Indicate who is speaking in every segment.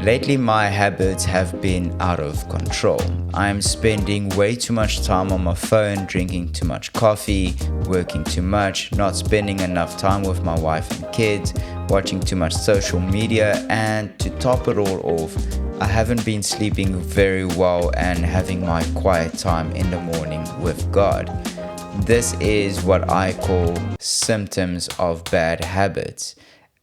Speaker 1: Lately, my habits have been out of control. I'm spending way too much time on my phone, drinking too much coffee, working too much, not spending enough time with my wife and kids, watching too much social media, and to top it all off, I haven't been sleeping very well and having my quiet time in the morning with God. This is what I call symptoms of bad habits,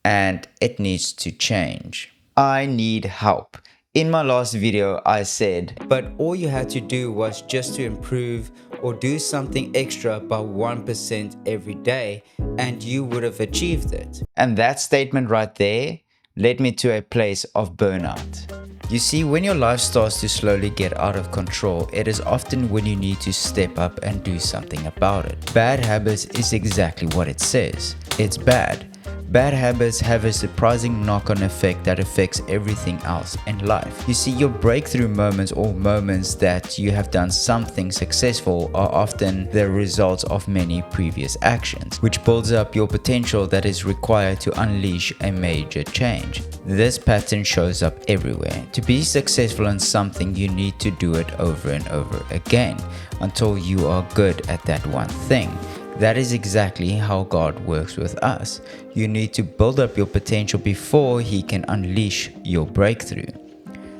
Speaker 1: and it needs to change. I need help. In my last video, I said, but all you had to do was just to improve or do something extra by 1% every day, and you would have achieved it. And that statement right there led me to a place of burnout. You see, when your life starts to slowly get out of control, it is often when you need to step up and do something about it. Bad habits is exactly what it says. It's bad. Bad habits have a surprising knock-on effect that affects everything else in life. You see, your breakthrough moments or moments that you have done something successful are often the results of many previous actions, which builds up your potential that is required to unleash a major change. This pattern shows up everywhere. To be successful in something, you need to do it over and over again until you are good at that one thing. That is exactly how God works with us. You need to build up your potential before He can unleash your breakthrough.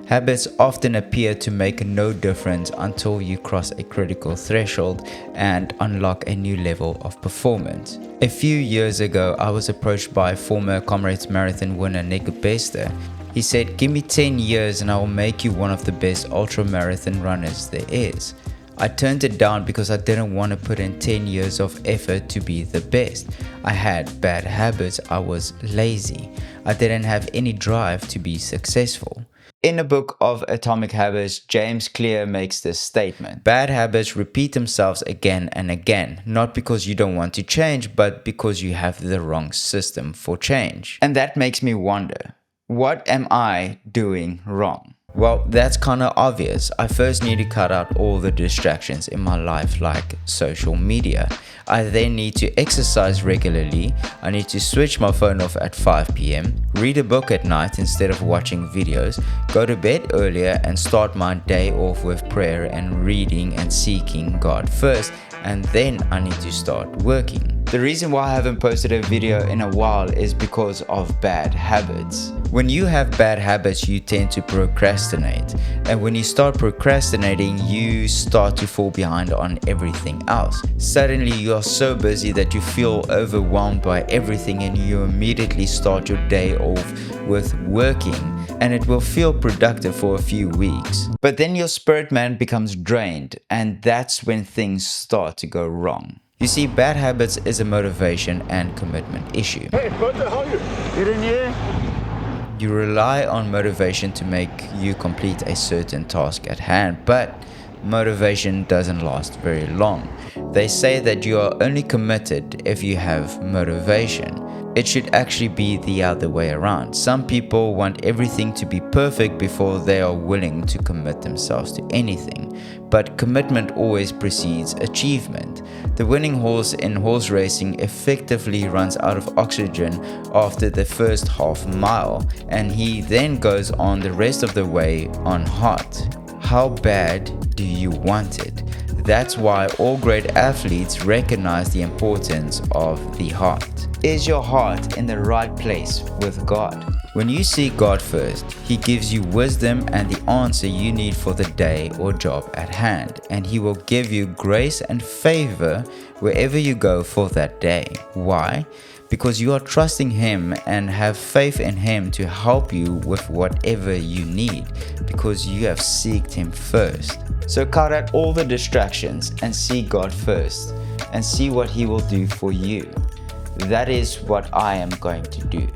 Speaker 1: Habits often appear to make no difference until you cross a critical threshold and unlock a new level of performance. A few years ago, I was approached by former Comrades Marathon winner Nick Bester. He said, "Give me 10 years and I will make you one of the best ultra-marathon runners there is." I turned it down because I didn't want to put in 10 years of effort to be the best. I had bad habits, I was lazy, I didn't have any drive to be successful. In the book of Atomic Habits, James Clear makes this statement: bad habits repeat themselves again and again, not because you don't want to change, but because you have the wrong system for change. And that makes me wonder, what am I doing wrong? Well, that's kind of obvious. I first need to cut out all the distractions in my life like social media. I then need to exercise regularly. I need to switch my phone off at 5 p.m, read a book at night instead of watching videos, go to bed earlier and start my day off with prayer and reading and seeking God first, and then I need to start working. The reason why I haven't posted a video in a while is because of bad habits. When you have bad habits, you tend to procrastinate. And when you start procrastinating, you start to fall behind on everything else. Suddenly, you are so busy that you feel overwhelmed by everything and you immediately start your day off with working, and it will feel productive for a few weeks. But then your spirit man becomes drained, and that's when things start to go wrong. You see, bad habits is a motivation and commitment issue.
Speaker 2: Hey, what the hell you? Get in here.
Speaker 1: You rely on motivation to make you complete a certain task at hand, but motivation doesn't last very long. They say that you are only committed if you have motivation. It should actually be the other way around. Some people want everything to be perfect before they are willing to commit themselves to anything. But commitment always precedes achievement. The winning horse in horse racing effectively runs out of oxygen after the first half mile, and he then goes on the rest of the way on hot. How bad do you want it? That's why all great athletes recognize the importance of the heart. Is your heart in the right place with God? When you seek God first, He gives you wisdom and the answer you need for the day or job at hand, and He will give you grace and favor wherever you go for that day. Why? Because you are trusting Him and have faith in Him to help you with whatever you need, because you have sought Him first. So cut out all the distractions and seek God first, and see what He will do for you. That is what I am going to do.